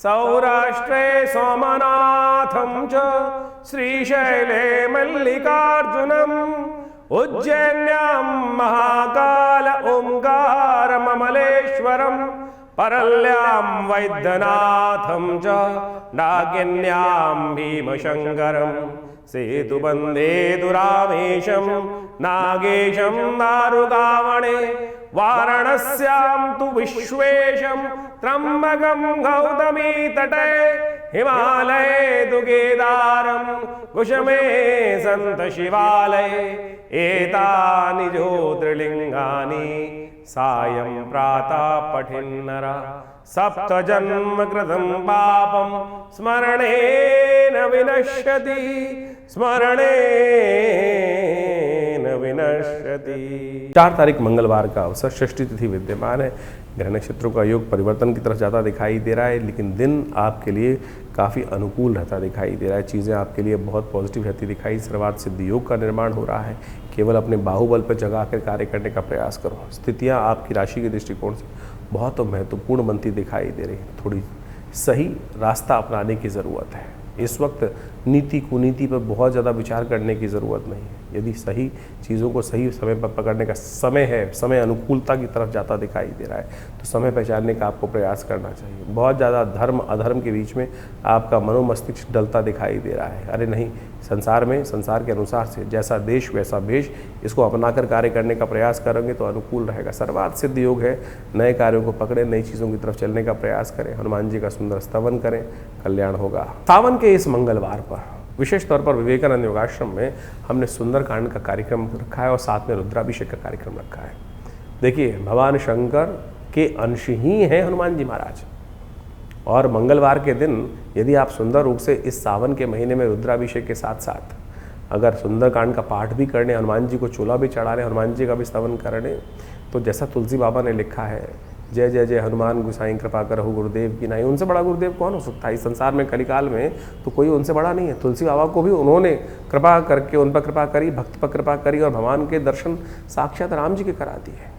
सौराष्ट्रे सोमनाथं च श्रीशैले मल्लिकार्जुनम् उज्जैन्यां महाकाल ओंकारममलेश्वरम् परल्यां वैद्यनाथं च नागिन्यां भीमशङ्करम् सेतुबन्धे दुरामेशं नागेशं दारुकावणे वाराणस्यां तु विश्वेशं त्र्यम्बकं गौतमी तटे हिमालये तु केदारं कुशमे सन्त शिवालये एतानि ज्योतिर्लिङ्गानि सायं प्रातः पठिन्नरा सप्तजन्म कृतं पापं स्मरणेन विनश्यति स्मरणेन विनश्यति। 4 तारीख मंगलवार का अवसर, षष्ठी तिथि विद्यमान है। ग्रह नक्षत्रों का योग परिवर्तन की तरफ ज़्यादा दिखाई दे रहा है, लेकिन दिन आपके लिए काफ़ी अनुकूल रहता दिखाई दे रहा है। चीज़ें आपके लिए बहुत पॉजिटिव रहती दिखाई। सर्वार्थ सिद्धि योग का निर्माण हो रहा है। केवल अपने बाहुबल पर जगा कर कार्य करने का प्रयास करो। स्थितियाँ आपकी राशि के दृष्टिकोण से बहुत महत्वपूर्ण बनती दिखाई दे रही है। थोड़ी सही रास्ता अपनाने की ज़रूरत है। इस वक्त नीति कुनीति पर बहुत ज़्यादा विचार करने की ज़रूरत नहीं है। यदि सही चीज़ों को सही समय पर पकड़ने का समय है, समय अनुकूलता की तरफ जाता दिखाई दे रहा है, तो समय पहचानने का आपको प्रयास करना चाहिए। बहुत ज़्यादा धर्म अधर्म के बीच में आपका मनोमस्तिष्क डलता दिखाई दे रहा है। अरे नहीं, संसार में संसार के अनुसार से जैसा देश वैसा भेष, इसको अपनाकर कार्य करने का प्रयास करेंगे तो अनुकूल रहेगा। सर्वार्थ सिद्धि योग है। नए कार्यों को पकड़ें, नई चीज़ों की तरफ चलने का प्रयास करें, हनुमान जी का सुंदर स्तवन करें, कल्याण होगा। सावन के इस मंगलवार पर विशेष तौर पर विवेकानंद योगाश्रम में हमने सुंदरकांड का कार्यक्रम रखा है और साथ में रुद्राभिषेक का कार्यक्रम रखा है। देखिए, भगवान शंकर के अंश ही हैं हनुमान जी महाराज, और मंगलवार के दिन यदि आप सुंदर रूप से इस सावन के महीने में रुद्राभिषेक के साथ साथ अगर सुंदरकांड का पाठ भी करने, हनुमान जी को चोला भी चढ़ा रहे, हनुमान जी का भी स्तवन करने, तो जैसा तुलसी बाबा ने लिखा है, जय जय जय हनुमान गुसाई कृपा करहु गुरुदेव की नाई। उनसे बड़ा गुरुदेव कौन हो सकता है इस संसार में? कलिकाल में तो कोई उनसे बड़ा नहीं है। तुलसी बाबा को भी उन्होंने कृपा करके उन पर कृपा करी, भक्त पर कृपा करी, और भगवान के दर्शन साक्षात राम जी के करा दिए।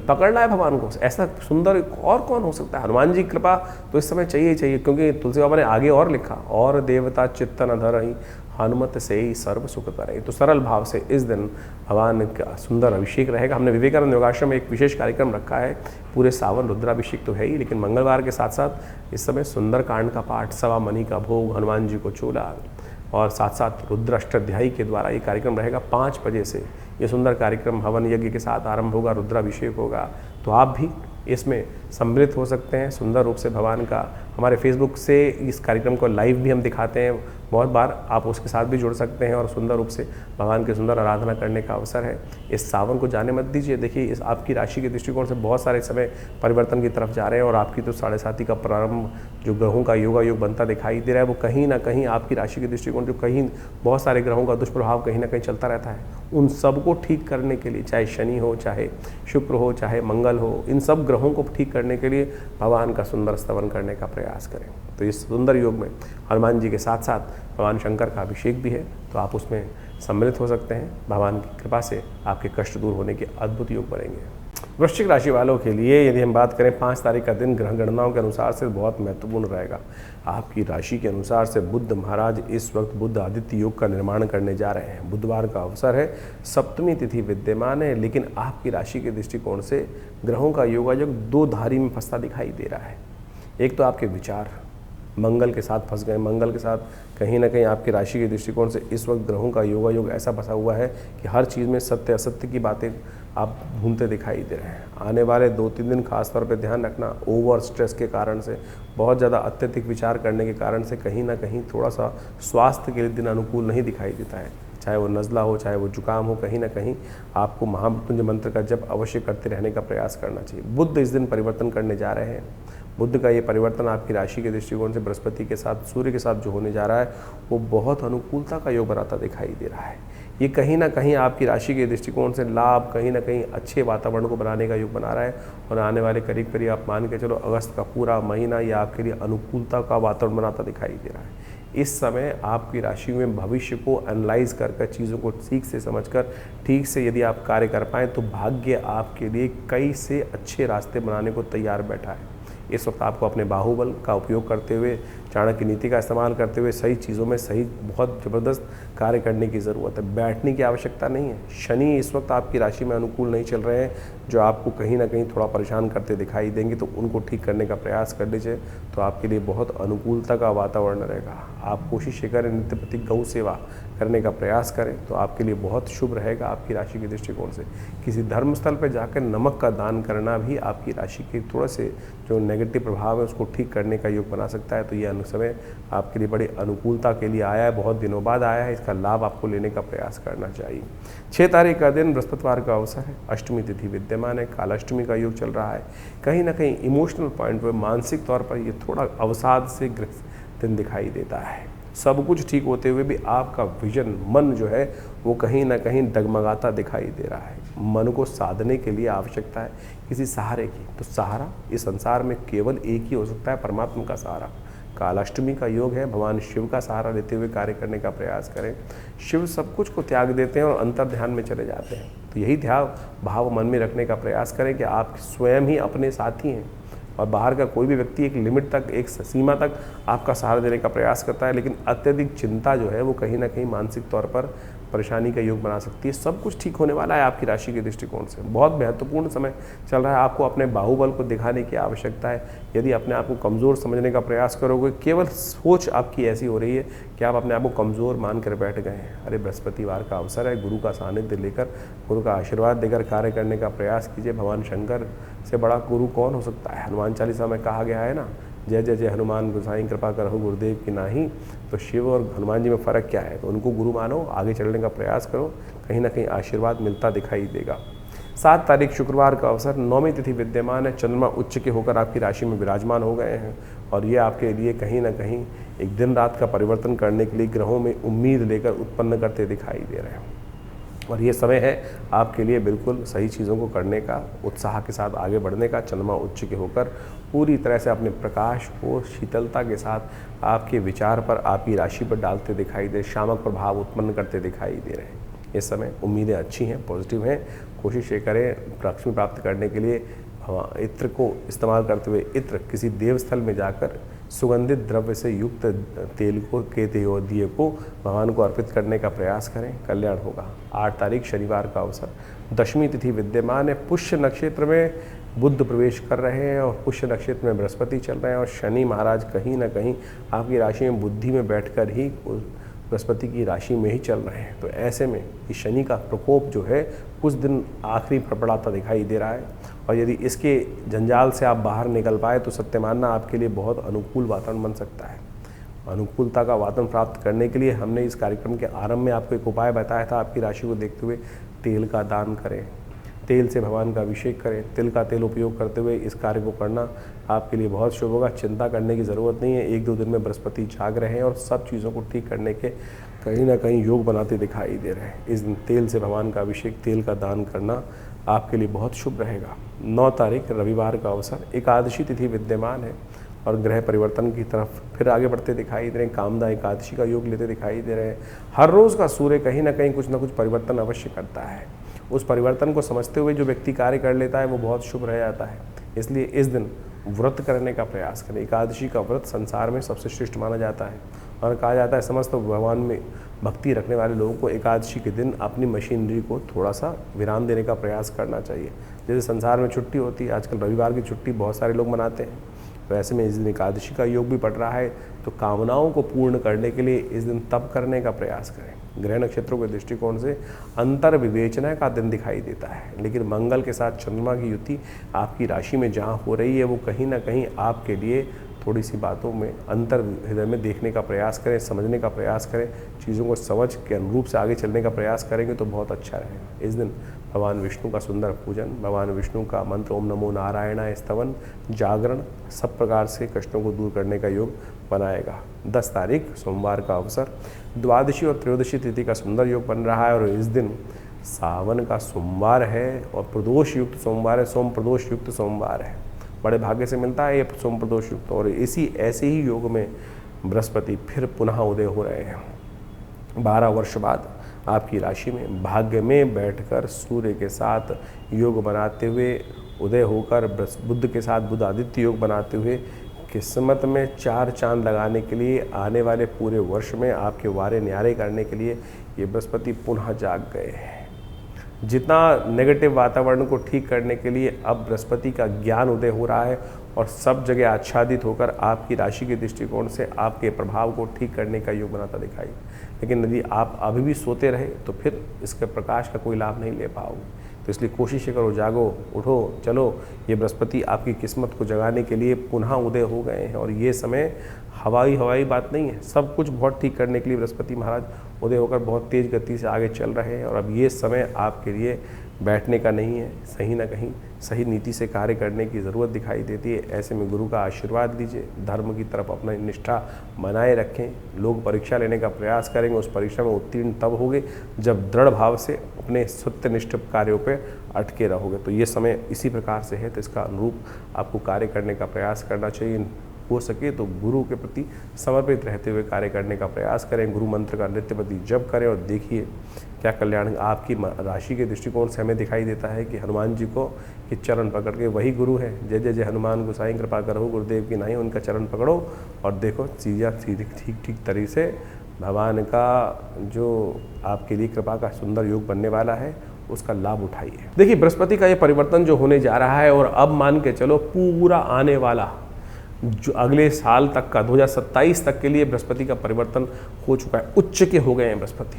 पकड़ना है भगवान को, ऐसा सुंदर और कौन हो सकता है? हनुमान जी कृपा तो इस समय चाहिए ही चाहिए, क्योंकि तुलसी बाबा ने आगे और लिखा, और देवता चित्त न धरहि हनुमत से ही सर्व सुख करे। तो सरल भाव से इस दिन भगवान का सुंदर अभिषेक रहेगा। हमने विवेकानंद योगाश्रम में एक विशेष कार्यक्रम रखा है। पूरे सावन रुद्राभिषेक तो है ही, लेकिन मंगलवार के साथ साथ इस समय सुंदरकांड का पाठ, सवा मणि का भोग, हनुमान जी को चोला, और साथ साथ रुद्र अष्टाध्यायी के द्वारा ये कार्यक्रम रहेगा। 5 बजे से ये सुंदर कार्यक्रम हवन यज्ञ के साथ आरंभ होगा, रुद्राभिषेक होगा। तो आप भी इसमें सम्मिलित हो सकते हैं। सुंदर रूप से भगवान का हमारे फेसबुक से इस कार्यक्रम को लाइव भी हम दिखाते हैं बहुत बार, आप उसके साथ भी जुड़ सकते हैं और सुंदर रूप से भगवान की सुंदर आराधना करने का अवसर है। इस सावन को जाने मत दीजिए। देखिए, इस आपकी राशि के दृष्टिकोण से बहुत सारे समय परिवर्तन की तरफ जा रहे हैं, और आपकी तो 7.5 का प्रारंभ जो ग्रहों का योगा योग बनता दिखाई दे रहा है, वो कहीं ना कहीं आपकी राशि के दृष्टिकोण से कहीं बहुत सारे ग्रहों का दुष्प्रभाव कहीं ना कहीं चलता रहता है। उन सबको ठीक करने के लिए, चाहे शनि हो, चाहे शुक्र हो, चाहे मंगल हो, इन सब ग्रहों को ठीक करने के लिए भगवान का सुंदर स्तवन करने का प्रयास करें। तो इस सुंदर योग में हनुमान जी के साथ साथ भगवान शंकर का अभिषेक भी है, तो आप उसमें सम्मिलित हो सकते हैं। भगवान की कृपा से आपके कष्ट दूर होने के अद्भुत योग बनेंगे। वृश्चिक राशि वालों के लिए यदि हम बात करें, 5 तारीख का दिन ग्रह गणनाओं के अनुसार से बहुत महत्वपूर्ण रहेगा। आपकी राशि के अनुसार से बुध महाराज इस वक्त बुध आदित्य योग का निर्माण करने जा रहे हैं। बुधवार का अवसर है, सप्तमी तिथि विद्यमान है, लेकिन आपकी राशि के दृष्टिकोण से ग्रहों का योगायोग 2 धारी में फंसता दिखाई दे रहा है। एक तो आपके विचार मंगल के साथ फंस गए। मंगल के साथ कहीं ना कहीं आपकी राशि के दृष्टिकोण से इस वक्त ग्रहों का योगायोग ऐसा फंसा हुआ है कि हर चीज़ में सत्य असत्य की बातें आप ढूंढते दिखाई दे रहे हैं। आने वाले 2-3 दिन खास तौर पे ध्यान रखना, ओवर स्ट्रेस के कारण से, बहुत ज़्यादा अत्यधिक विचार करने के कारण से कहीं ना कहीं थोड़ा सा स्वास्थ्य के लिए दिन अनुकूल नहीं दिखाई देता है। चाहे वो नज़ला हो, चाहे वो जुकाम हो, कहीं ना कहीं आपको महामृत्युंजय मंत्र का जप अवश्य करते रहने का प्रयास करना चाहिए। बुध इस दिन परिवर्तन करने जा रहे हैं। बुध का ये परिवर्तन आपकी राशि के दृष्टिकोण से बृहस्पति के साथ, सूर्य के साथ जो होने जा रहा है, वो बहुत अनुकूलता का योग बनाता दिखाई दे रहा है। ये कहीं ना कहीं आपकी राशि के दृष्टिकोण से लाभ, कहीं ना कहीं अच्छे वातावरण को बनाने का योग बना रहा है, और आने वाले करीब आप मान के चलो अगस्त का पूरा महीना ये आपके लिए अनुकूलता का वातावरण बनाता दिखाई दे रहा है। इस समय आपकी राशि में भविष्य को एनालाइज कर चीज़ों को ठीक से समझकर ठीक से यदि आप कार्य कर पाएँ, तो भाग्य आपके लिए कई से अच्छे रास्ते बनाने को तैयार बैठा है। इस वक्त आपको अपने बाहुबल का उपयोग करते हुए, चाणक्य नीति का इस्तेमाल करते हुए सही चीज़ों में सही बहुत ज़बरदस्त कार्य करने की ज़रूरत है। बैठने की आवश्यकता नहीं है। शनि इस वक्त आपकी राशि में अनुकूल नहीं चल रहे हैं, जो आपको कहीं ना कहीं थोड़ा परेशान करते दिखाई देंगे, तो उनको ठीक करने का प्रयास कर लीजिए, तो आपके लिए बहुत अनुकूलता का वातावरण रहेगा। आप कोशिश करें नित्य प्रति गौ सेवा करने का प्रयास करें, तो आपके लिए बहुत शुभ रहेगा। आपकी राशि के दृष्टिकोण से किसी धर्मस्थल पर जाकर नमक का दान करना भी आपकी राशि के थोड़े से जो नेगेटिव प्रभाव है उसको ठीक करने का योग बना सकता है। तो ये समय आपके लिए बड़ी अनुकूलता के लिए आया है, बहुत दिनों बाद आया है, इसका लाभ आपको लेने का प्रयास करना चाहिए। 6 तारीख का दिन बृहस्पतिवार का अवसर है, अष्टमी तिथि विद्यमान है, कालाष्टमी का योग चल रहा है। कहीं ना कहीं इमोशनल पॉइंट पर मानसिक तौर पर ये थोड़ा अवसाद से ग्रस्त दिन दिखाई देता है। सब कुछ ठीक होते हुए भी आपका विजन, मन जो है वो कहीं ना कहीं डगमगाता दिखाई दे रहा है। मन को साधने के लिए आवश्यकता है किसी सहारे की, तो सहारा इस संसार में केवल एक ही हो सकता है, परमात्मा का सहारा। कालाष्टमी का योग है, भगवान शिव का सहारा लेते हुए कार्य करने का प्रयास करें। शिव सब कुछ को त्याग देते हैं और अंतर ध्यान में चले जाते हैं, तो यही ध्यान भाव मन में रखने का प्रयास करें कि आप स्वयं ही अपने साथी हैं और बाहर का कोई भी व्यक्ति एक लिमिट तक, एक सीमा तक आपका सहारा देने का प्रयास करता है, लेकिन अत्यधिक चिंता जो है वो कहीं ना कहीं मानसिक तौर पर परेशानी का योग बना सकती है। सब कुछ ठीक होने वाला है आपकी राशि के दृष्टिकोण से। बहुत महत्वपूर्ण समय चल रहा है, आपको अपने बाहुबल को दिखाने की आवश्यकता है। यदि अपने आप को कमज़ोर समझने का प्रयास करोगे, केवल सोच आपकी ऐसी हो रही है कि आप अपने आप को कमज़ोर मान कर बैठ गए हैं। अरे बृहस्पतिवार का अवसर है, गुरु का सानिध्य लेकर, गुरु का आशीर्वाद देकर कार्य करने का प्रयास कीजिए। भगवान शंकर से बड़ा गुरु कौन हो सकता है? हनुमान चालीसा में कहा गया है ना, जय जय जय हनुमान गोसाई कृपा करहु गुरुदेव की नाही। तो शिव और हनुमान जी में फ़र्क क्या है? तो उनको गुरु मानो, आगे चलने का प्रयास करो, कहीं ना कहीं आशीर्वाद मिलता दिखाई देगा। 7 तारीख शुक्रवार का अवसर, 9वीं तिथि विद्यमान है, चंद्रमा उच्च के होकर आपकी राशि में विराजमान हो गए हैं और ये आपके लिए कहीं ना कहीं एक दिन रात का परिवर्तन करने के लिए ग्रहों में उम्मीद लेकर उत्पन्न करते दिखाई दे रहे हैं। और ये समय है आपके लिए बिल्कुल सही चीज़ों को करने का, उत्साह के साथ आगे बढ़ने का। चंद्रमा उच्च के होकर पूरी तरह से अपने प्रकाश को शीतलता के साथ आपके विचार पर, आपकी राशि पर डालते दिखाई दे, शामक प्रभाव उत्पन्न करते दिखाई दे रहे हैं। इस समय उम्मीदें अच्छी हैं, पॉजिटिव हैं। कोशिश ये करें लक्ष्मी प्राप्त करने के लिए इत्र को इस्तेमाल करते हुए इत्र किसी देवस्थल में जाकर सुगंधित द्रव्य से युक्त तेल को के दिए को भगवान को अर्पित करने का प्रयास करें, कल्याण होगा। 8 तारीख शनिवार का अवसर, दशमी तिथि विद्यमान है, पुष्य नक्षत्र में बुध प्रवेश कर रहे हैं और पुष्य नक्षत्र में बृहस्पति चल रहे हैं और शनि महाराज कहीं ना कहीं आपकी राशि में बुद्धि में बैठकर ही बृहस्पति की राशि में ही चल रहे हैं। तो ऐसे में इस शनि का प्रकोप जो है कुछ दिन आखिरी फड़फड़ाता दिखाई दे रहा है और यदि इसके जंजाल से आप बाहर निकल पाए तो सत्य मानना आपके लिए बहुत अनुकूल वातावरण बन सकता है। अनुकूलता का वातावरण प्राप्त करने के लिए हमने इस कार्यक्रम के आरंभ में आपको एक उपाय बताया था। आपकी राशि को देखते हुए तेल का दान करें, तेल से भगवान का अभिषेक करें, तिल का तेल उपयोग करते हुए इस कार्य को करना आपके लिए बहुत शुभ होगा। चिंता करने की ज़रूरत नहीं है, 1-2 दिन में बृहस्पति जाग रहे हैं और सब चीज़ों को ठीक करने के कहीं ना कहीं योग बनाते दिखाई दे रहे हैं। इस दिन तेल से भगवान का अभिषेक, तेल का दान करना आपके लिए बहुत शुभ रहेगा। 9 तारीख रविवार का अवसर, एकादशी तिथि विद्यमान है और ग्रह परिवर्तन की तरफ फिर आगे बढ़ते दिखाई दे रहे हैं। कामदा एकादशी का योग लेते दिखाई दे रहे हैं। हर रोज़ का सूर्य कहीं ना कहीं कुछ ना कुछ परिवर्तन अवश्य करता है। उस परिवर्तन को समझते हुए जो व्यक्ति कार्य कर लेता है वो बहुत शुभ रह जाता है। इसलिए इस दिन व्रत करने का प्रयास करें। एकादशी का व्रत संसार में सबसे श्रेष्ठ माना जाता है और कहा जाता है समस्त भगवान में भक्ति रखने वाले लोगों को एकादशी के दिन अपनी मशीनरी को थोड़ा सा विराम देने का प्रयास करना चाहिए। जैसे संसार में छुट्टी होती है, आजकल रविवार की छुट्टी बहुत सारे लोग मनाते हैं, तो ऐसे में इस दिन एकादशी का योग भी पड़ रहा है, तो कामनाओं को पूर्ण करने के लिए इस दिन तप करने का प्रयास करें। ग्रह नक्षत्रों के दृष्टिकोण से अंतर विवेचना का दिन दिखाई देता है, लेकिन मंगल के साथ चंद्रमा की युति आपकी राशि में जहाँ हो रही है वो कहीं ना कहीं आपके लिए थोड़ी सी बातों में अंतर हृदय में देखने का प्रयास करें, समझने का प्रयास करें, चीज़ों को समझ के अनुरूप से आगे चलने का प्रयास करेंगे तो बहुत अच्छा रहेगा। इस दिन भगवान विष्णु का सुंदर पूजन, भगवान विष्णु का मंत्र ओम नमो नारायणाय स्तवन, जागरण सब प्रकार से कष्टों को दूर करने का योग बनाएगा। 10 तारीख सोमवार का अवसर, द्वादशी और त्रयोदशी तिथि का सुंदर योग बन रहा है और इस दिन सावन का सोमवार है और प्रदोष युक्त सोमवार है, सोम प्रदोष युक्त सोमवार है। बड़े भाग्य से मिलता है ये सोम प्रदोष युक्त, और ऐसे ही योग में बृहस्पति फिर पुनः उदय हो रहे हैं। 12 वर्ष बाद आपकी राशि में भाग्य में बैठकर सूर्य के साथ योग बनाते हुए उदय होकर बुध के साथ बुध आदित्य योग बनाते हुए किस्मत में 4 चांद लगाने के लिए आने वाले पूरे वर्ष में आपके वारे न्यारे करने के लिए ये बृहस्पति पुनः जाग गए हैं। जितना नेगेटिव वातावरण को ठीक करने के लिए अब बृहस्पति का ज्ञान उदय हो रहा है और सब जगह आच्छादित होकर आपकी राशि के दृष्टिकोण से आपके प्रभाव को ठीक करने का योग बनाता दिखाई। लेकिन यदि आप अभी भी सोते रहे तो फिर इसके प्रकाश का कोई लाभ नहीं ले पाओगे। तो इसलिए कोशिश करो, जागो, उठो, चलो। ये बृहस्पति आपकी किस्मत को जगाने के लिए पुनः उदय हो गए हैं और ये समय हवाई बात नहीं है। सब कुछ बहुत ठीक करने के लिए बृहस्पति महाराज उदय होकर बहुत तेज़ गति से आगे चल रहे हैं और अब ये समय आपके लिए बैठने का नहीं है। सही ना कहीं सही नीति से कार्य करने की ज़रूरत दिखाई देती है। ऐसे में गुरु का आशीर्वाद लीजिए, धर्म की तरफ अपना निष्ठा बनाए रखें। लोग परीक्षा लेने का प्रयास करेंगे, उस परीक्षा में उत्तीर्ण तब होगे जब दृढ़ भाव से अपने सत्यनिष्ठ कार्यों पर अटके रहोगे। तो ये समय इसी प्रकार से है, तो इसका अनुरूप आपको कार्य करने का प्रयास करना चाहिए। हो सके तो गुरु के प्रति समर्पित रहते हुए कार्य करने का प्रयास करें। गुरु मंत्र का नित्य प्रति जप करें और देखिए क्या कल्याण आपकी राशि के दृष्टिकोण से हमें दिखाई देता है कि हनुमान जी को कि चरण पकड़ के वही गुरु है। जय जय जय हनुमान गोसाई कृपा करो, गुरुदेव की नहीं, उनका चरण पकड़ो और देखो चीज़ें ठीक तरीके से भगवान का जो आपके लिए कृपा का सुंदर योग बनने वाला है उसका लाभ उठाइए। देखिए बृहस्पति का ये परिवर्तन जो होने जा रहा है और अब मान के चलो पूरा आने वाला जो अगले साल तक का 2027 तक के लिए बृहस्पति का परिवर्तन हो चुका है। उच्च के हो गए हैं बृहस्पति।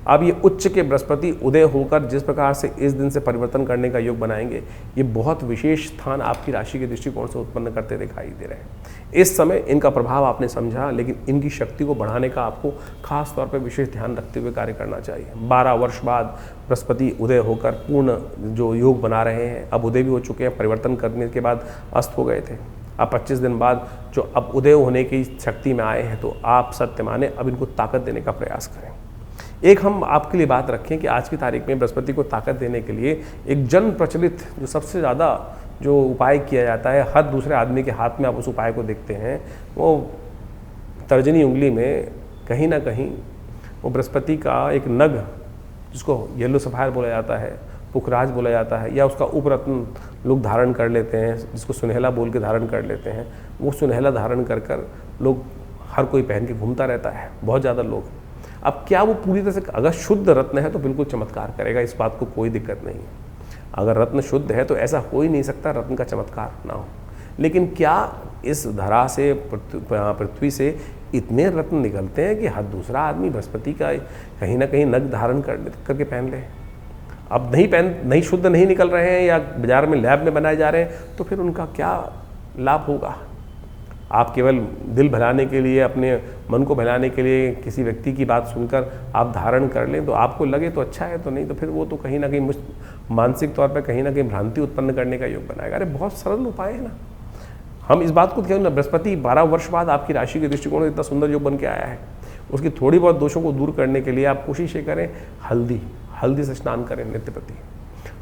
अब ये उच्च के बृहस्पति उदय होकर जिस प्रकार से इस दिन से परिवर्तन करने का योग बनाएंगे, ये बहुत विशेष स्थान आपकी राशि के दृष्टिकोण से उत्पन्न करते दिखाई दे रहे हैं। इस समय इनका प्रभाव आपने समझा, लेकिन इनकी शक्ति को बढ़ाने का आपको खास तौर पर विशेष ध्यान रखते हुए कार्य करना चाहिए। 12 वर्ष बाद बृहस्पति उदय होकर पूर्ण जो योग बना रहे हैं, अब उदय भी हो चुके हैं, परिवर्तन करने के बाद अस्त हो गए थे। अब 25 दिन बाद जो अब उदय होने की शक्ति में आए हैं, तो आप सत्य माने अब इनको ताकत देने का प्रयास करें। एक हम आपके लिए बात रखें कि आज की तारीख में बृहस्पति को ताकत देने के लिए एक जन प्रचलित जो सबसे ज़्यादा जो उपाय किया जाता है, हर दूसरे आदमी के हाथ में आप उस उपाय को देखते हैं, वो तर्जनी उंगली में कहीं ना कहीं वो बृहस्पति का एक नग, जिसको येलो सफायर बोला जाता है, पुखराज बोला जाता है, या उसका उपरत्न लोग धारण कर लेते हैं, जिसको सुनहला बोल के धारण कर लेते हैं। वो सुनहला धारण कर लोग हर कोई पहन के घूमता रहता है, बहुत ज़्यादा लोग। अब क्या वो पूरी तरह से, अगर शुद्ध रत्न है तो बिल्कुल चमत्कार करेगा, इस बात को कोई दिक्कत नहीं है। अगर रत्न शुद्ध है तो ऐसा हो ही नहीं सकता रत्न का चमत्कार ना हो। लेकिन क्या इस धरा से, पृथ्वी से इतने रत्न निकलते हैं कि हर दूसरा आदमी बृहस्पति का कहीं ना कहीं नग धारण करके पहन ले? अब नहीं शुद्ध नहीं निकल रहे हैं या बाजार में लैब में बनाए जा रहे हैं, तो फिर उनका क्या लाभ होगा? आप केवल दिल बहलाने के लिए, अपने मन को बहलाने के लिए किसी व्यक्ति की बात सुनकर आप धारण कर लें, तो आपको लगे तो अच्छा है, तो नहीं तो फिर वो तो कहीं ना कहीं मानसिक तौर पर कहीं ना कहीं भ्रांति उत्पन्न करने का योग बनाएगा। अरे बहुत सरल उपाय है ना। हम इस बात को ध्यान ना, बृहस्पति 12 वर्ष बाद आपकी राशि के दृष्टिकोण से इतना सुंदर योग बन के आया है, उसकी थोड़ी बहुत दोषों को दूर करने के लिए आप कोशिश ये करें, हल्दी से स्नान करें नित्य प्रति।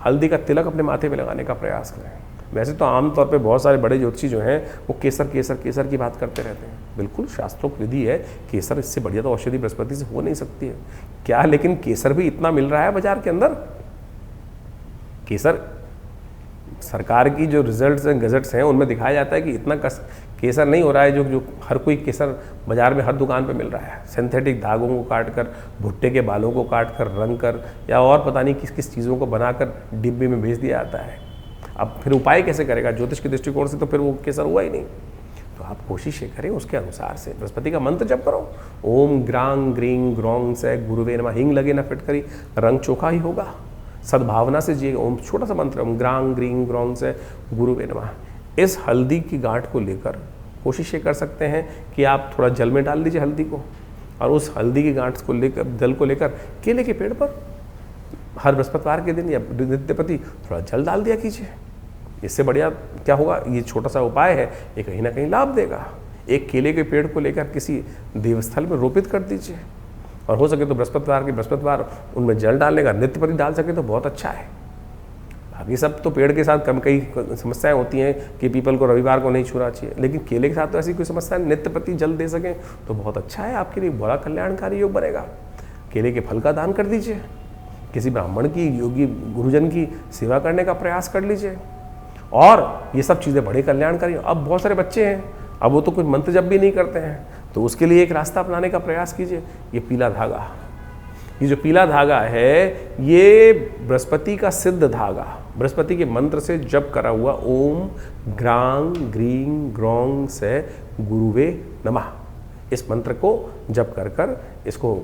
हल्दी का तिलक अपने माथे पे लगाने का प्रयास करें। वैसे तो आमतौर पे बहुत सारे बड़े ज्योतिषी जो हैं वो केसर की बात करते रहते हैं। बिल्कुल शास्त्रोक्त विधि है, केसर इससे बढ़िया तो औषधि बृहस्पति से हो नहीं सकती है क्या। लेकिन केसर भी इतना मिल रहा है बाजार के अंदर। केसर सरकार की जो रिजल्ट्स हैं, गजट्स हैं, उनमें दिखाया जाता है कि इतना केसर नहीं हो रहा है जो हर कोई केसर बाजार में हर दुकान पे मिल रहा है। सिंथेटिक धागों को काट कर, भुट्टे के बालों को काट कर, रंग कर, या और पता नहीं किस किस चीज़ों को बनाकर डिब्बे में भेज दिया जाता है। अब फिर उपाय कैसे करेगा? ज्योतिष के दृष्टिकोण से तो फिर वो केसर हुआ ही नहीं। तो आप कोशिश ये करें उसके अनुसार से, बृहस्पति का मंत्र जप करो, ओम ग्रांग ग्रीं ग्रोंग से गुरुवे नमः। हिंग लगे ना फिटकरी, रंग चोखा ही होगा। सद्भावना से जिए। ओम छोटा सा मंत्र, ओम ग्रांग ग्रीं ग्रोंग से गुरुवे नमः। इस हल्दी की गांठ को लेकर कोशिश ये कर सकते हैं कि आप थोड़ा जल में डाल लीजिए हल्दी को, और उस हल्दी की गांठ को लेकर, जल को लेकर केले के पेड़ पर हर बृहस्पतिवार के दिन या नित्य प्रति थोड़ा जल डाल दिया कीजिए। इससे बढ़िया क्या होगा? ये छोटा सा उपाय है, ये कहीं ना कहीं लाभ देगा। एक केले के पेड़ को लेकर किसी देवस्थल में रोपित कर दीजिए, और हो सके तो बृहस्पतिवार उनमें जल डालने का, नित्य प्रति डाल सके तो बहुत अच्छा है। बाकी सब तो पेड़ के साथ कई समस्याएं होती हैं कि पीपल को रविवार को नहीं छूना चाहिए, लेकिन केले के साथ तो ऐसी कोई समस्या नहीं। नित्य प्रति जल दे सकें तो बहुत अच्छा है, आपके लिए बड़ा कल्याणकारी योग बनेगा। केले के फल का दान कर दीजिए, किसी ब्राह्मण की, योगी गुरुजन की सेवा करने का प्रयास कर लीजिए। और ये सब चीज़ें बड़े कल्याणकारी। अब बहुत सारे बच्चे हैं, अब वो तो कुछ मंत्र जप भी नहीं करते हैं, तो उसके लिए एक रास्ता अपनाने का प्रयास कीजिए। ये पीला धागा, ये जो पीला धागा है ये बृहस्पति का सिद्ध धागा, बृहस्पति के मंत्र से जप करा हुआ ओम ग्रांग ग्रीं ग्रौंग से गुरुवे नमः, इस मंत्र को जप कर कर इसको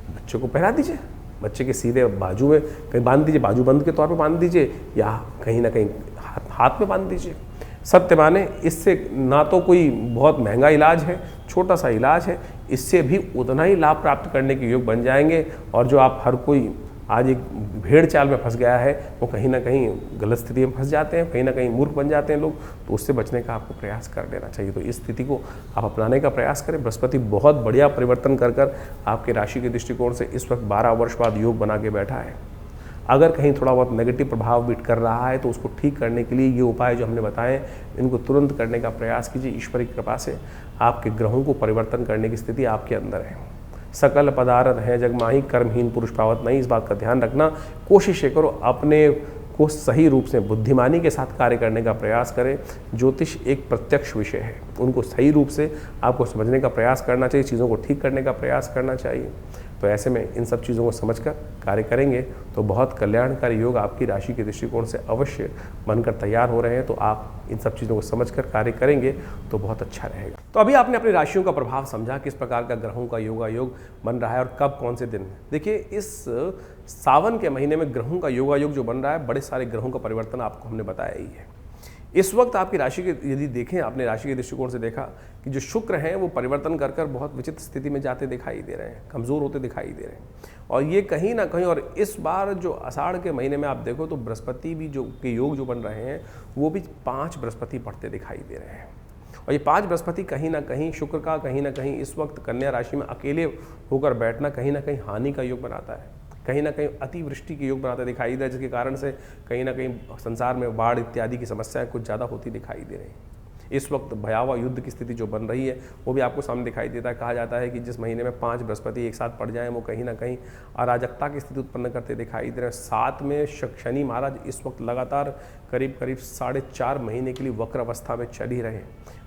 बच्चे को पहना दीजिए। बच्चे के सीधे बाजू में कहीं बांध दीजिए, बाजू बंद के तौर पे बांध दीजिए, या कहीं ना कहीं हाथ में बांध दीजिए। सत्य माने इससे ना तो कोई बहुत महंगा इलाज है, छोटा सा इलाज है, इससे भी उतना ही लाभ प्राप्त करने के योग बन जाएंगे। और जो आप हर कोई आज एक भेड़ चाल में फंस गया है, वो कहीं ना कहीं गलत स्थिति में फंस जाते हैं, कहीं ना कहीं मूर्ख बन जाते हैं लोग, तो उससे बचने का आपको प्रयास कर लेना चाहिए। तो इस स्थिति को आप अपनाने का प्रयास करें। बृहस्पति बहुत बढ़िया परिवर्तन कर कर आपके राशि के दृष्टिकोण से इस वक्त 12 वर्ष बाद योग बना के बैठा है। अगर कहीं थोड़ा बहुत नेगेटिव प्रभाव भी कर रहा है तो उसको ठीक करने के लिए ये उपाय जो हमने बताए इनको तुरंत करने का प्रयास कीजिए। ईश्वर की कृपा से आपके ग्रहों को परिवर्तन करने की स्थिति आपके अंदर है। सकल पदार्थ है जगमाही कर्महीन पुरुष पावत नहीं, इस बात का ध्यान रखना। कोशिश ये करो अपने को सही रूप से बुद्धिमानी के साथ कार्य करने का प्रयास करें। ज्योतिष एक प्रत्यक्ष विषय है, उनको सही रूप से आपको समझने का प्रयास करना चाहिए, चीज़ों को ठीक करने का प्रयास करना चाहिए। तो ऐसे में इन सब चीज़ों को समझकर कार्य करेंगे तो बहुत कल्याणकारी योग आपकी राशि के दृष्टिकोण से अवश्य बनकर तैयार हो रहे हैं। तो आप इन सब चीज़ों को समझकर कार्य करेंगे तो बहुत अच्छा रहेगा। तो अभी आपने अपनी राशियों का प्रभाव समझा, किस प्रकार का ग्रहों का योग बन रहा है और कब कौन से दिन। देखिए इस सावन के महीने में ग्रहों का योग जो बन रहा है, बड़े सारे ग्रहों का परिवर्तन आपको हमने बताया ही है। इस वक्त आपकी राशि के यदि देखें, आपने राशि के दृष्टिकोण से देखा कि जो शुक्र हैं वो परिवर्तन कर कर बहुत विचित्र स्थिति में जाते दिखाई दे रहे हैं, कमज़ोर होते दिखाई दे रहे हैं। और ये कहीं ना कहीं, और इस बार जो आषाढ़ के महीने में आप देखो तो बृहस्पति भी जो के योग जो बन रहे हैं वो भी 5 बृहस्पति पढ़ते दिखाई दे रहे हैं। और ये 5 बृहस्पति कहीं ना कहीं शुक्र का कहीं ना कहीं इस वक्त कन्या राशि में अकेले होकर बैठना कहीं ना कहीं हानि का योग बनाता है, कहीं ना कहीं अतिवृष्टि के योग बनाते दिखाई दे, जिसके कारण से कहीं ना कहीं संसार में बाढ़ इत्यादि की समस्याएं कुछ ज़्यादा होती दिखाई दे रही हैं। इस वक्त भयावह युद्ध की स्थिति जो बन रही है वो भी आपको सामने दिखाई देता है। कहा जाता है कि जिस महीने में 5 बृहस्पति एक साथ पड़ जाएं वो कहीं ना कहीं अराजकता की स्थिति उत्पन्न करते दिखाई दे रहे हैं। साथ में शनि महाराज इस वक्त लगातार करीब 4.5 महीने के लिए वक्र अवस्था में चल ही रहे।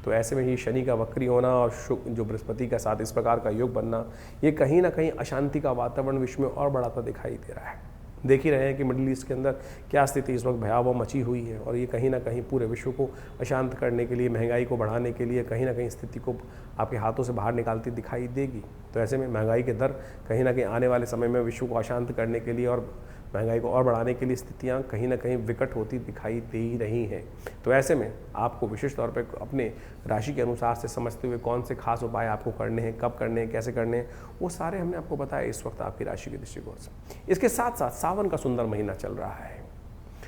तो ऐसे में ही शनि का वक्री होना और जो बृहस्पति का साथ इस प्रकार का योग बनना, ये कहीं ना कहीं अशांति का वातावरण विश्व में और बढ़ाता दिखाई दे रहा है। देख ही रहे हैं कि मिडिल ईस्ट के अंदर क्या स्थिति इस वक्त भयावह मची हुई है, और ये कहीं ना कहीं पूरे विश्व को अशांत करने के लिए, महंगाई को बढ़ाने के लिए कहीं ना कहीं स्थिति को आपके हाथों से बाहर निकालती दिखाई देगी। तो ऐसे में महंगाई के दर कहीं ना कहीं आने वाले समय में विश्व को अशांत करने के लिए और महंगाई को और बढ़ाने के लिए स्थितियां कहीं ना कहीं विकट होती दिखाई दे ही रही हैं। तो ऐसे में आपको विशेष तौर पर अपने राशि के अनुसार से समझते हुए कौन से खास उपाय आपको करने हैं, कब करने हैं, कैसे करने हैं, वो सारे हमने आपको बताया इस वक्त आपकी राशि के दृष्टिकोण से। इसके साथ साथ सावन का सुंदर महीना चल रहा है।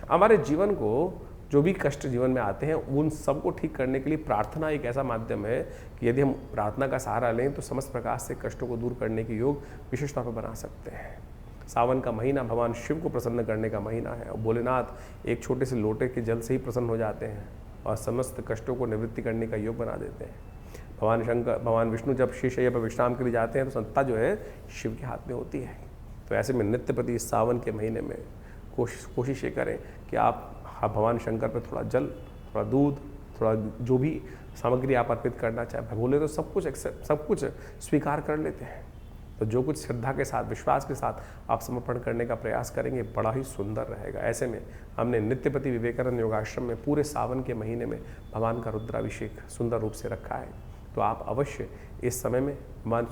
हमारे जीवन को जो भी कष्ट जीवन में आते हैं उन सबको ठीक करने के लिए प्रार्थना एक ऐसा माध्यम है कि यदि हम प्रार्थना का सहारा लें तो समस्त प्रकार से कष्टों को दूर करने के योग विशेष तौर पर बना सकते हैं। सावन का महीना भगवान शिव को प्रसन्न करने का महीना है, और भोलेनाथ एक छोटे से लोटे के जल से ही प्रसन्न हो जाते हैं और समस्त कष्टों को निवृत्ति करने का योग बना देते हैं। भगवान विष्णु जब शैया पर विश्राम के लिए जाते हैं तो सत्ता जो है शिव के हाथ में होती है। तो ऐसे में नित्य प्रति इस सावन के महीने में कोशिश ये करें कि आप भगवान शंकर पर थोड़ा जल, थोड़ा दूध, थोड़ा जो भी सामग्री आप अर्पित करना चाहे, बोले तो सब कुछ स्वीकार कर लेते हैं। तो जो कुछ श्रद्धा के साथ, विश्वास के साथ आप समर्पण करने का प्रयास करेंगे बड़ा ही सुंदर रहेगा। ऐसे में हमने नित्यपति विवेकानंद योगाश्रम में पूरे सावन के महीने में भगवान का रुद्राभिषेक सुंदर रूप से रखा है। तो आप अवश्य इस समय में भगवान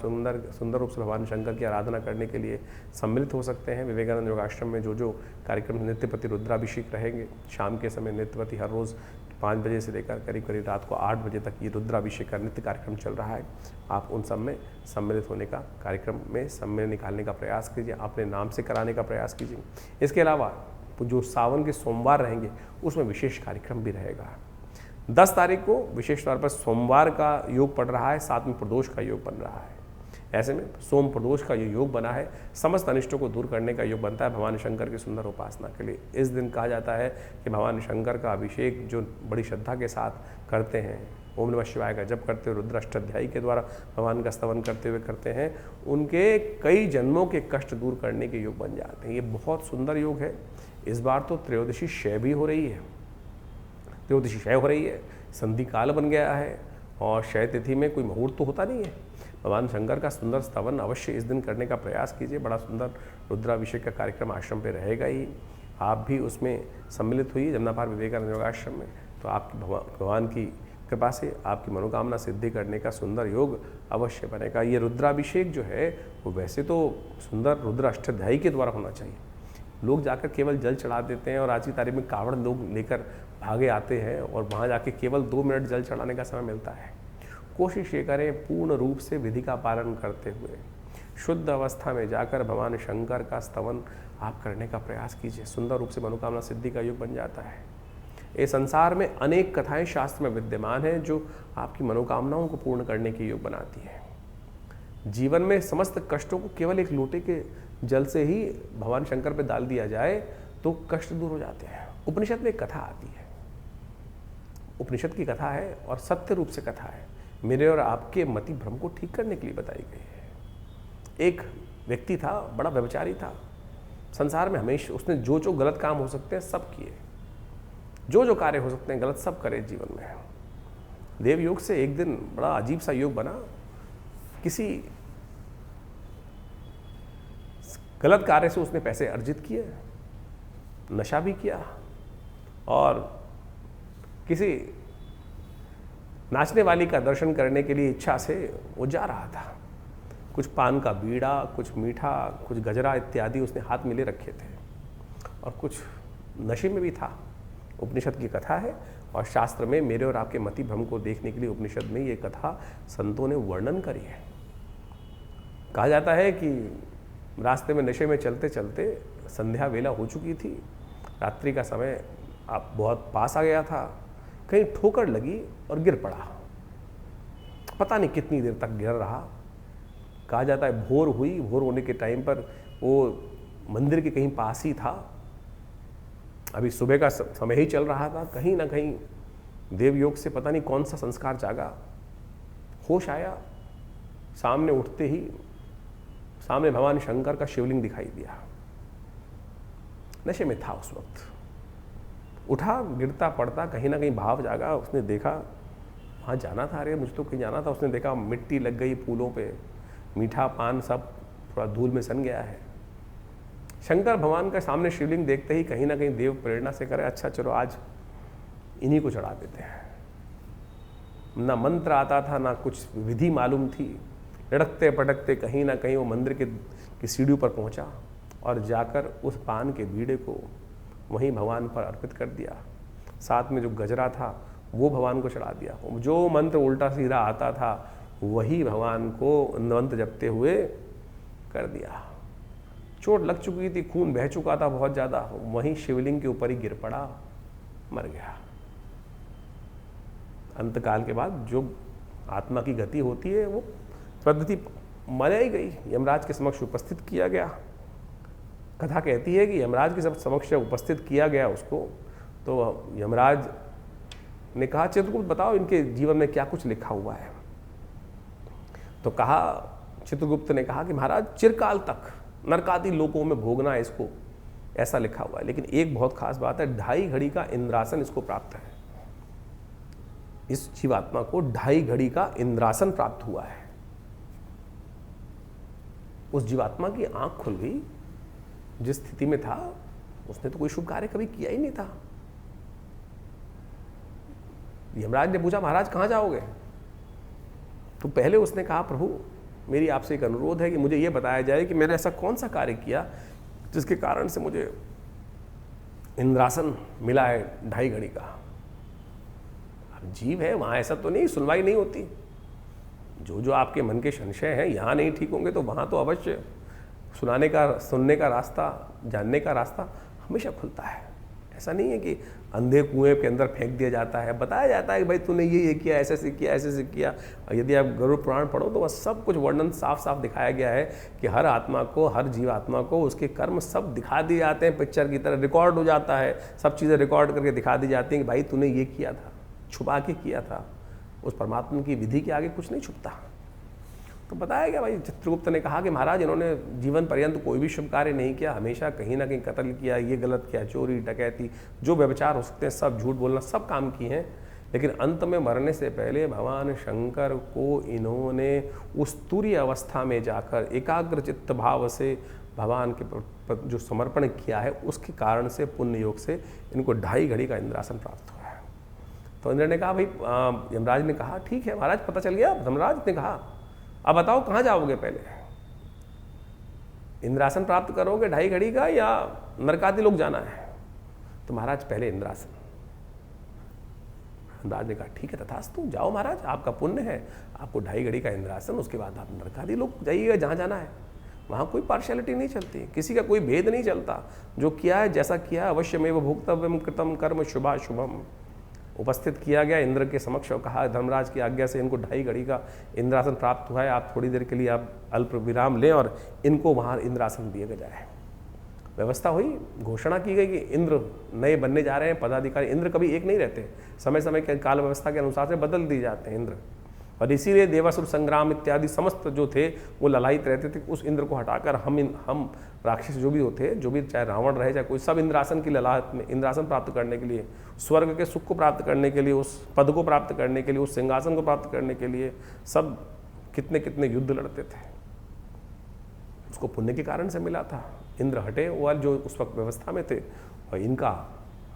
सुंदर रूप से भगवान शंकर की आराधना करने के लिए सम्मिलित हो सकते हैं। विवेकानंद योगाश्रम में जो कार्यक्रम नित्यपति रुद्राभिषेक रहेंगे, शाम के समय नित्यपति हर रोज़ 5 बजे से लेकर करीब रात को 8 बजे तक ये रुद्राभिषेक का नित्य कार्यक्रम चल रहा है। आप उन सब में सम्मिलित होने का, कार्यक्रम में समय निकालने का प्रयास कीजिए, अपने नाम से कराने का प्रयास कीजिए। इसके अलावा जो सावन के सोमवार रहेंगे उसमें विशेष कार्यक्रम भी रहेगा। 10 तारीख को विशेष तौर पर सोमवार का योग पड़ रहा है, साथ में प्रदोष का योग बन रहा है। ऐसे में सोम प्रदोष का ये योग बना है, समस्त अनिष्टों को दूर करने का योग बनता है भगवान शंकर की सुंदर उपासना के लिए। इस दिन कहा जाता है कि भगवान शंकर का अभिषेक जो बड़ी श्रद्धा के साथ करते हैं, ओम नमः शिवाय का जप करते हुए, रुद्र अष्टाध्यायी के द्वारा भगवान का स्तवन करते हुए करते हैं, उनके कई जन्मों के कष्ट दूर करने के योग बन जाते हैं। ये बहुत सुंदर योग है। इस बार तो त्रयोदशी शय भी हो रही है। त्रयोदशी क्षय हो रही है, संधि काल बन गया है और क्षय तिथि में कोई मुहूर्त तो होता नहीं है। भगवान शंकर का सुंदर स्तवन अवश्य इस दिन करने का प्रयास कीजिए। बड़ा सुंदर रुद्राभिषेक का कार्यक्रम आश्रम पे रहेगा ही, आप भी उसमें सम्मिलित हुई जमुनापार विवेकानंद योगाश्रम में, तो आपकी भगवान की कृपा से आपकी मनोकामना सिद्धि करने का सुंदर योग अवश्य बनेगा। ये रुद्राभिषेक जो है वो वैसे तो सुंदर रुद्र अष्टाध्यायी के द्वारा होना चाहिए। लोग जाकर केवल जल चढ़ा देते हैं और आज की तारीख में कावड़ लोग लेकर भागे आते हैं और वहाँ जाके केवल 2 मिनट जल चढ़ाने का समय मिलता है। कोशिश ये करें पूर्ण रूप से विधि का पालन करते हुए शुद्ध अवस्था में जाकर भगवान शंकर का स्तवन आप करने का प्रयास कीजिए। सुंदर रूप से मनोकामना सिद्धि का योग बन जाता है। इस संसार में अनेक कथाएं शास्त्र में विद्यमान हैं जो आपकी मनोकामनाओं को पूर्ण करने के योग बनाती है। जीवन में समस्त कष्टों को केवल एक लोटे के जल से ही भगवान शंकर पे डाल दिया जाए तो कष्ट दूर हो जाते हैं। उपनिषद में एक कथा आती है, उपनिषद की कथा है और सत्य रूप से कथा है, मेरे और आपके मति भ्रम को ठीक करने के लिए बताई गई है। एक व्यक्ति था, बड़ा व्यभिचारी था। संसार में हमेशा उसने जो जो गलत काम हो सकते हैं सब किए, जो जो कार्य हो सकते हैं गलत सब करे जीवन में। देव योग से एक दिन बड़ा अजीब सा योग बना। किसी गलत कार्य से उसने पैसे अर्जित किए, नशा भी किया और किसी नाचने वाली का दर्शन करने के लिए इच्छा से वो जा रहा था। कुछ पान का बीड़ा, कुछ मीठा, कुछ गजरा इत्यादि उसने हाथ में ले रखे थे और कुछ नशे में भी था। उपनिषद की कथा है और शास्त्र में मेरे और आपके मति भ्रम को देखने के लिए उपनिषद में ये कथा संतों ने वर्णन करी है। कहा जाता है कि रास्ते में नशे में चलते चलते संध्या वेला हो चुकी थी, रात्रि का समय आप बहुत पास आ गया था, कहीं ठोकर लगी और गिर पड़ा। पता नहीं कितनी देर तक गिर रहा। कहा जाता है भोर हुई, भोर होने के टाइम पर वो मंदिर के कहीं पास ही था। अभी सुबह का समय ही चल रहा था। कहीं ना कहीं देव योग से पता नहीं कौन सा संस्कार जागा, होश आया। सामने उठते ही सामने भगवान शंकर का शिवलिंग दिखाई दिया। नशे में था उस वक्त, उठा, गिरता पड़ता, कहीं ना कहीं भाव जागा। उसने देखा वहाँ जाना था, अरे मुझे तो कहीं जाना था। उसने देखा मिट्टी लग गई फूलों पे, मीठा पान सब थोड़ा धूल में सन गया है। शंकर भगवान का सामने शिवलिंग देखते ही कहीं ना कहीं देव प्रेरणा से करे, अच्छा चलो आज इन्हीं को चढ़ा देते हैं। ना मंत्र आता था, ना कुछ विधि मालूम थी। लड़कते पटकते कहीं ना कहीं वो मंदिर की सीढ़ियों पर पहुंचा और जाकर उस पान के बीड़े को वहीं भगवान पर अर्पित कर दिया। साथ में जो गजरा था वो भगवान को चढ़ा दिया। जो मंत्र उल्टा सीधा आता था वही भगवान को मंत्र जपते हुए कर दिया। चोट लग चुकी थी, खून बह चुका था बहुत ज़्यादा, वहीं शिवलिंग के ऊपर ही गिर पड़ा, मर गया। अंतकाल के बाद जो आत्मा की गति होती है वो पद्धति मनाई गई, यमराज के समक्ष उपस्थित किया गया। कथा कहती है कि यमराज के समक्ष उपस्थित किया गया उसको, तो यमराज ने कहा चित्रगुप्त बताओ इनके जीवन में क्या कुछ लिखा हुआ है। तो कहा, चित्रगुप्त ने कहा कि महाराज चिरकाल तक नरकादि लोकों में भोगना है इसको, ऐसा लिखा हुआ है। लेकिन एक बहुत खास बात है, 2.5 घड़ी का इंद्रासन इसको प्राप्त है। इस जीवात्मा को 2.5 घड़ी का इंद्रासन प्राप्त हुआ है। उस जीवात्मा की आंख खुल गई। जिस स्थिति में था उसने तो कोई शुभ कार्य कभी किया ही नहीं था। यमराज ने पूछा महाराज कहाँ जाओगे? तो पहले उसने कहा प्रभु मेरी आपसे एक अनुरोध है कि मुझे ये बताया जाए कि मैंने ऐसा कौन सा कार्य किया जिसके कारण से मुझे इंद्रासन मिला है 2.5 घड़ी का। अब जीव है, वहाँ ऐसा तो नहीं, सुनवाई नहीं होती। जो जो आपके मन के संशय हैं यहाँ नहीं ठीक होंगे तो वहाँ तो अवश्य सुनने का रास्ता, जानने का रास्ता हमेशा खुलता है। ऐसा नहीं है कि अंधे कुएं के अंदर फेंक दिया जाता है। बताया जाता है कि भाई तूने ये किया, ऐसे से किया, ऐसे से किया। यदि आप गरुड़ पुराण पढ़ो तो वह सब कुछ वर्णन साफ साफ दिखाया गया है कि हर आत्मा को, हर जीवात्मा को उसके कर्म सब दिखा दिए जाते हैं, पिक्चर की तरह रिकॉर्ड हो जाता है। सब चीज़ें रिकॉर्ड करके दिखा दी जाती हैं कि भाई तूने ये किया था, छुपा के किया था। उस परमात्मा की विधि के आगे कुछ नहीं छुपता। तो बताया गया भाई, चित्रगुप्त ने कहा कि महाराज इन्होंने जीवन पर्यंत कोई भी शुभ कार्य नहीं किया, हमेशा कहीं ना कहीं कत्ल किया, ये गलत किया, चोरी डकैती, जो व्यभिचार हो सकते हैं सब, झूठ बोलना, सब काम किए हैं। लेकिन अंत में मरने से पहले भगवान शंकर को इन्होंने उस तुरीय अवस्था में जाकर एकाग्र चित्त भाव से भगवान के जो समर्पण किया है, उसके कारण से पुण्य योग से इनको 2.5 घड़ी का इंद्रासन प्राप्त हुआ है। तो इंद्र ने कहा भाई, यमराज ने कहा ठीक है महाराज, पता चल गया। धर्मराज ने कहा अब बताओ कहाँ जाओगे, पहले इंद्रासन प्राप्त करोगे 2.5 घड़ी का या नरकादि लोक जाना है? तो महाराज पहले इंद्रासन। धर्मराज ने कहा ठीक है तथास्तु, जाओ महाराज, आपका पुण्य है, आपको 2.5 घड़ी का इंद्रासन, उसके बाद आप नरकादि लोक जाइएगा जहाँ जाना है। वहाँ कोई पार्शियलिटी नहीं चलती, किसी का कोई भेद नहीं चलता, जो किया है जैसा किया है अवश्यमेव भोक्तव्यम कृतम कर्म शुभाशुभम। उपस्थित किया गया इंद्र के समक्ष और कहा धर्मराज की आज्ञा से इनको 2.5 घड़ी का इंद्रासन प्राप्त हुआ है, आप थोड़ी देर के लिए आप अल्प विराम लें और इनको वहाँ इंद्रासन दिया जाए। व्यवस्था हुई, घोषणा की गई कि इंद्र नए बनने जा रहे हैं पदाधिकारी। इंद्र कभी एक नहीं रहते, समय समय के काल व्यवस्था के अनुसार से बदल दिए जाते हैं इंद्र, और इसीलिए देवासुर संग्राम इत्यादि समस्त जो थे वो ललायित रहते थे। उस इंद्र को हटाकर हम राक्षस जो भी होते, जो भी चाहे रावण रहे चाहे कोई, सब इंद्रासन की ललाहट में, इंद्रासन प्राप्त करने के लिए, स्वर्ग के सुख को प्राप्त करने के लिए, उस पद को प्राप्त करने के लिए, उस सिंहासन को प्राप्त करने के लिए सब कितने कितने युद्ध लड़ते थे। उसको पुण्य के कारण से मिला था। इंद्र हटे वो जो उस वक्त व्यवस्था में थे, और इनका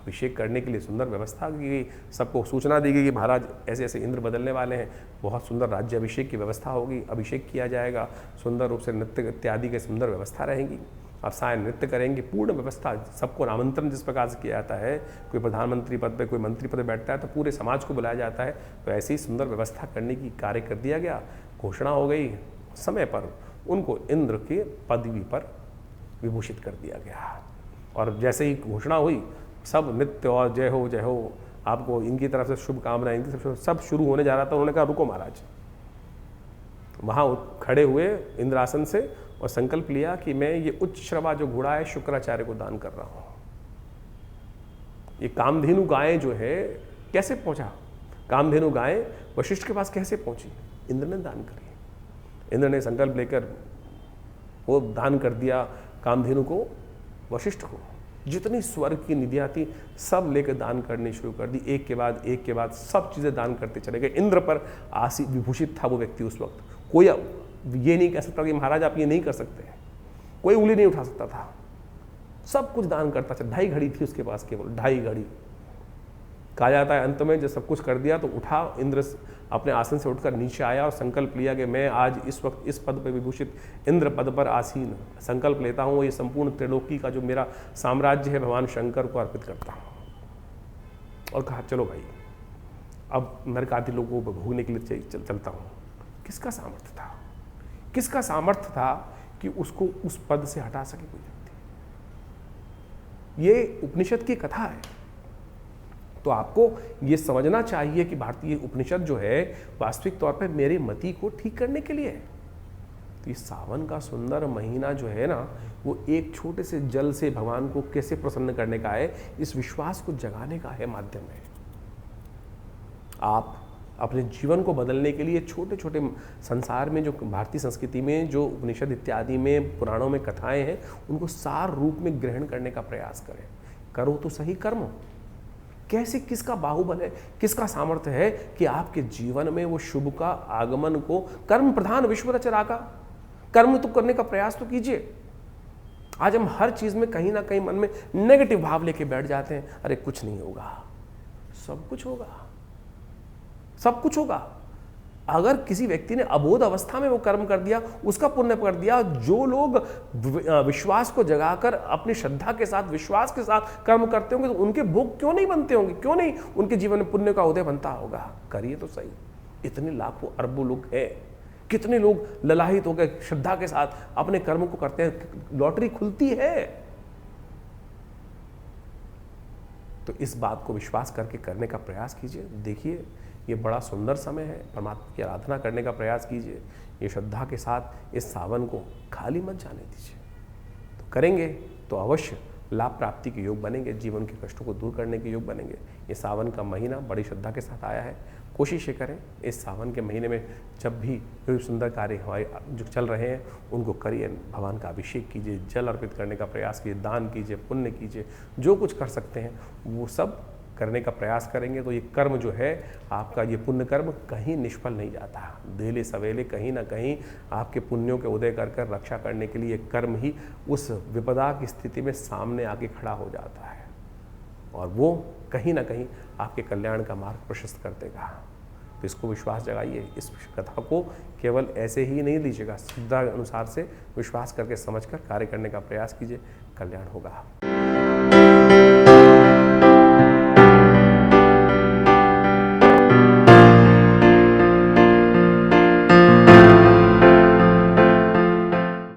अभिषेक करने के लिए सुंदर व्यवस्था की गई। सबको सूचना दी गई कि महाराज ऐसे ऐसे इंद्र बदलने वाले हैं, बहुत सुंदर राज्य अभिषेक की व्यवस्था होगी, अभिषेक किया जाएगा, सुंदर रूप से नृत्य इत्यादि की सुंदर व्यवस्था रहेगी, आप साय नृत्य करेंगे, पूर्ण व्यवस्था। सबको आमंत्रण जिस प्रकार से किया जाता है, कोई प्रधानमंत्री पद पे, कोई मंत्री पद पे बैठता है तो पूरे समाज को बुलाया जाता है, तो ऐसी ही सुंदर व्यवस्था करने की कार्य कर दिया गया। घोषणा हो गई, समय पर उनको इंद्र के पदवी पर विभूषित कर दिया गया। और जैसे ही घोषणा हुई, सब नृत्य और जय हो आपको इनकी तरफ से शुभकामनाएं, इनकी तरफ से सब शुरू होने जा रहा था। उन्होंने कहा रुको महाराज, वहाँ खड़े हुए इंद्रासन से और संकल्प लिया कि मैं ये उच्च श्रवा जो घोड़ा है शुक्राचार्य को दान कर रहा हूँ। ये कामधेनु गायें जो है कैसे पहुँचा, कामधेनु गायें वशिष्ठ के पास कैसे पहुँची? इंद्र ने दान करी। इंद्र ने संकल्प लेकर वो दान कर दिया कामधेनु को, वशिष्ठ को। जितनी स्वर्ग की निधियाँ थी सब लेकर दान करनी शुरू कर दी, एक के बाद सब चीज़ें दान करते चले गए। इंद्र पर आसी विभूषित था वो व्यक्ति उस वक्त। कोई ये नहीं कह सकता कि महाराज आप ये नहीं कर सकते, कोई उंगली नहीं उठा सकता था, सब कुछ दान करता था। 2.5 घड़ी थी उसके पास, केवल 2.5 घड़ी। कहा जाता है अंत में जब सब कुछ कर दिया तो उठा, इंद्र अपने आसन से उठकर नीचे आया और संकल्प लिया कि मैं आज इस वक्त इस पद पर विभूषित इंद्र पद पर आसीन संकल्प लेता हूँ, ये संपूर्ण त्रिलोकी का जो मेरा साम्राज्य है भगवान शंकर को अर्पित करता हूँ। और कहा चलो भाई अब नरकादि लोगों को भोगने के लिए चलता हूँ। किसका सामर्थ्य था, किसका सामर्थ्य था कि उसको उस पद से हटा सके कोई व्यक्ति? ये उपनिषद की कथा है। तो आपको ये समझना चाहिए कि भारतीय उपनिषद जो है वास्तविक तौर पर मेरे मति को ठीक करने के लिए है। तो ये सावन का सुंदर महीना जो है ना, वो एक छोटे से जल से भगवान को कैसे प्रसन्न करने का है, इस विश्वास को जगाने का है माध्यम है। आप अपने जीवन को बदलने के लिए छोटे छोटे संसार में जो भारतीय संस्कृति में जो उपनिषद इत्यादि में पुराणों में कथाएं हैं, उनको सार रूप में ग्रहण करने का प्रयास करें। करो तो सही कर्म। कैसे, किसका बाहुबल है, किसका सामर्थ्य है कि आपके जीवन में वो शुभ का आगमन को, कर्म प्रधान विश्व रचना का कर्म तो करने का प्रयास तो कीजिए। आज हम हर चीज में कहीं ना कहीं मन में नेगेटिव भाव लेके बैठ जाते हैं, अरे कुछ नहीं होगा। सब कुछ होगा, सब कुछ होगा। अगर किसी व्यक्ति ने अबोध अवस्था में वो कर्म कर दिया, उसका पुण्य कर दिया। जो लोग विश्वास को जगाकर अपनी श्रद्धा के साथ, विश्वास के साथ कर्म करते होंगे, तो उनके भोग क्यों नहीं बनते होंगे, क्यों नहीं उनके जीवन में पुण्य का उदय बनता होगा? करिए तो सही। इतने लाखों अरबों लोग हैं, कितने लोग ललाहित होकर श्रद्धा के साथ अपने कर्म को करते हैं। लॉटरी खुलती है। तो इस बात को विश्वास करके करने का प्रयास कीजिए। देखिए ये बड़ा सुंदर समय है, परमात्मा की आराधना करने का प्रयास कीजिए। ये श्रद्धा के साथ इस सावन को खाली मत जाने दीजिए। तो करेंगे तो अवश्य लाभ प्राप्ति के योग बनेंगे, जीवन के कष्टों को दूर करने के योग बनेंगे। ये सावन का महीना बड़ी श्रद्धा के साथ आया है। कोशिश ये करें इस सावन के महीने में जब भी कोई सुंदर कार्य हमारे जो चल रहे हैं उनको करिए, भगवान का अभिषेक कीजिए, जल अर्पित करने का प्रयास कीजिए, दान कीजिए, पुण्य कीजिए, जो कुछ कर सकते हैं वो सब करने का प्रयास करेंगे तो ये कर्म जो है आपका, ये पुण्य कर्म कहीं निष्फल नहीं जाता। देले सवेले कहीं ना कहीं आपके पुण्यों के उदय कर कर रक्षा करने के लिए कर्म ही उस विपदा की स्थिति में सामने आके खड़ा हो जाता है और वो कहीं ना कहीं आपके कल्याण का मार्ग प्रशस्त कर देगा। तो इसको विश्वास जगाइए, इस कथा को केवल ऐसे ही नहीं लीजिएगा, श्रद्धा अनुसार से विश्वास करके समझकर कार्य करने का प्रयास कीजिए, कल्याण होगा।